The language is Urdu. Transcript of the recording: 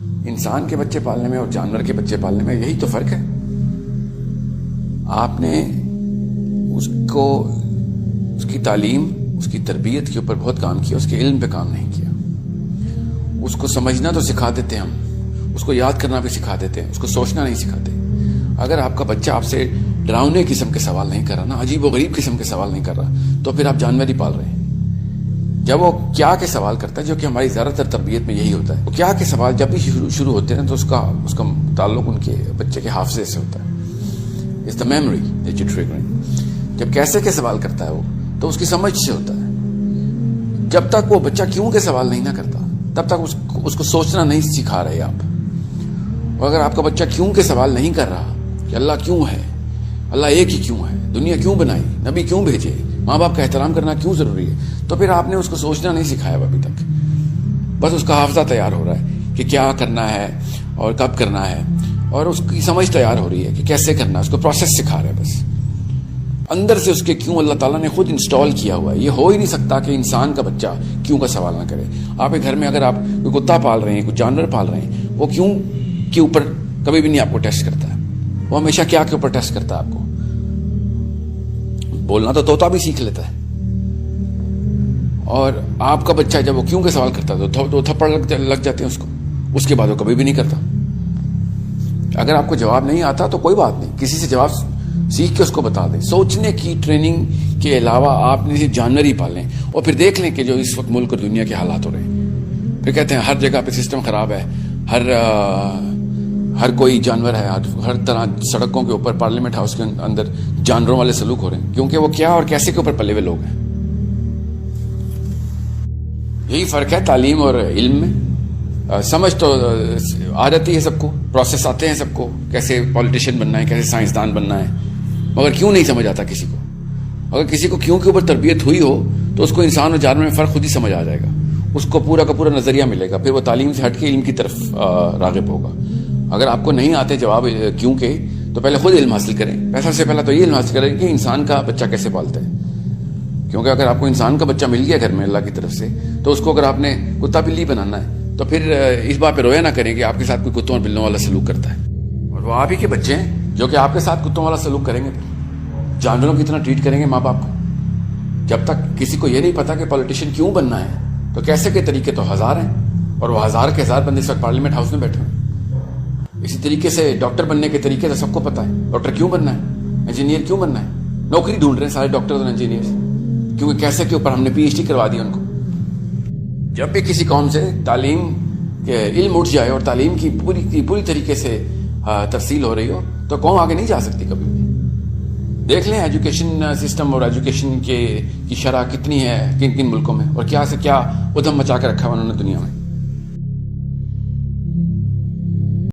انسان کے بچے پالنے میں اور جانور کے بچے پالنے میں یہی تو فرق ہے. آپ نے اس کی تعلیم، اس کی تربیت کے اوپر بہت کام کیا، اس کے علم پہ کام نہیں کیا. اس کو سمجھنا تو سکھا دیتے ہم، اس کو یاد کرنا بھی سکھا دیتے ہیں، اس کو سوچنا نہیں سکھاتے. اگر آپ کا بچہ آپ سے ڈراؤنے قسم کے سوال نہیں کر رہا نا، عجیب و غریب قسم کے سوال نہیں کر رہا، تو پھر آپ جانور ہی پال رہے ہیں. جب وہ کیا کے سوال کرتا ہے، جو کہ ہماری زیادہ تر تربیت میں یہی ہوتا ہے، وہ کیا کے سوال جب بھی شروع ہوتے ہیں تو اس کا تعلق ان کے بچے کے حافظے سے ہوتا ہے. It's the memory that you're triggering. جب کیسے کے سوال کرتا ہے وہ، تو اس کی سمجھ سے ہوتا ہے. جب تک وہ بچہ کیوں کے سوال نہیں نہ کرتا، تب تک اس کو سوچنا نہیں سکھا رہے آپ. اور اگر آپ کا بچہ کیوں کے سوال نہیں کر رہا کہ اللہ کیوں ہے، اللہ ایک ہی کیوں ہے، دنیا کیوں بنائی، نبی کیوں بھیجے، ماں باپ کا احترام کرنا کیوں ضروری ہے، تو پھر آپ نے اس کو سوچنا نہیں سکھایا ابھی تک. بس اس کا حافظہ تیار ہو رہا ہے کہ کیا کرنا ہے اور کب کرنا ہے، اور اس کی سمجھ تیار ہو رہی ہے کہ کیسے کرنا ہے. اس کو پروسیس سکھا رہے ہیں بس. اندر سے اس کے کیوں اللہ تعالیٰ نے خود انسٹال کیا ہوا ہے. یہ ہو ہی نہیں سکتا کہ انسان کا بچہ کیوں کا سوال نہ کرے. آپ کے گھر میں اگر آپ کوئی کتا پال رہے ہیں، کوئی جانور پال رہے ہیں، وہ کیوں کے اوپر کبھی بھی نہیں آپ کو ٹیسٹ کرتا ہے. وہ ہمیشہ کیا کے اوپر ٹیسٹ کرتا ہے آپ کو. بولنا تو طوطا بھی سیکھ لیتا ہے. اور آپ کا بچہ جب وہ کیوں کے سوال کرتا ہے تو تھپڑ لگ جاتے ہیں اس کو. اس کے بعد وہ کبھی بھی نہیں کرتا. اگر آپ کو جواب نہیں آتا تو کوئی بات نہیں، کسی سے جواب سیکھ کے اس کو بتا دیں. سوچنے کی ٹریننگ کے علاوہ آپ نے جانور ہی پالیں، اور پھر دیکھ لیں کہ جو اس وقت ملک اور دنیا کے حالات ہو رہے ہیں. پھر کہتے ہیں ہر جگہ پہ سسٹم خراب ہے، ہر کوئی جانور ہے، ہر طرح سڑکوں کے اوپر، پارلیمنٹ ہاؤس کے اندر جانوروں والے سلوک ہو رہے ہیں، کیونکہ وہ کیا اور کیسے کے اوپر پلے ہوئے لوگ ہیں. یہی فرق ہے تعلیم اور علم میں. سمجھ تو آ جاتی ہے سب کو، پروسیس آتے ہیں سب کو، کیسے پولیٹیشین بننا ہے، کیسے سائنسدان بننا ہے، مگر کیوں نہیں سمجھ آتا کسی کو. اگر کسی کو کیوں کے اوپر تربیت ہوئی ہو تو اس کو انسان اور جانور میں فرق خود ہی سمجھ آ جائے گا. اس کو پورا کا پورا نظریہ ملے گا، پھر وہ تعلیم سے ہٹ کے علم کی طرف راغب ہوگا. اگر آپ کو نہیں آتے جواب کیوں کے، تو پہلے خود علم حاصل کریں. سب سے پہلا تو یہ علم حاصل کریں کہ انسان کا بچہ کیسے پالتے ہیں. کیونکہ اگر آپ کو انسان کا بچہ مل گیا گھر میں اللہ کی طرف سے، تو اس کو اگر آپ نے کتا بلی بنانا ہے تو پھر اس بات پہ رویا نہ کریں کہ آپ کے ساتھ کوئی کتوں اور بلوں والا سلوک کرتا ہے. اور وہ آپ ہی کے بچے ہیں جو کہ آپ کے ساتھ کتوں والا سلوک کریں گے، جانوروں کی طرح ٹریٹ کریں گے ماں باپ کو. جب تک کسی کو یہ نہیں پتا کہ پولیٹیشین کیوں بننا ہے، تو کیسے کے طریقے تو ہزار ہیں، اور وہ ہزار کے ہزار بندے اس وقت پارلیمنٹ ہاؤس میں بیٹھے ہیں. اسی طریقے سے ڈاکٹر بننے کے طریقے تو سب کو پتا ہے. ڈاکٹر کیوں بننا ہے، انجینئر کیوں بننا ہے، نوکری ڈھونڈ رہے ہیں سارے ڈاکٹر اور انجینئر، کیونکہ کیسے کے اوپر ہم نے PhD کروا دی ان کو. جب بھی کسی قوم سے تعلیم کے علم اٹھ جائے اور تعلیم کی پوری طریقے سے تفصیل ہو رہی ہو، تو قوم آگے نہیں جا سکتی کبھی بھی. دیکھ لیں ایجوکیشن سسٹم اور ایجوکیشن کی شرح کتنی ہے کن کن ملکوں میں، اور کیا سے کیا ادھم مچا کے رکھا ہے انہوں نے دنیا میں.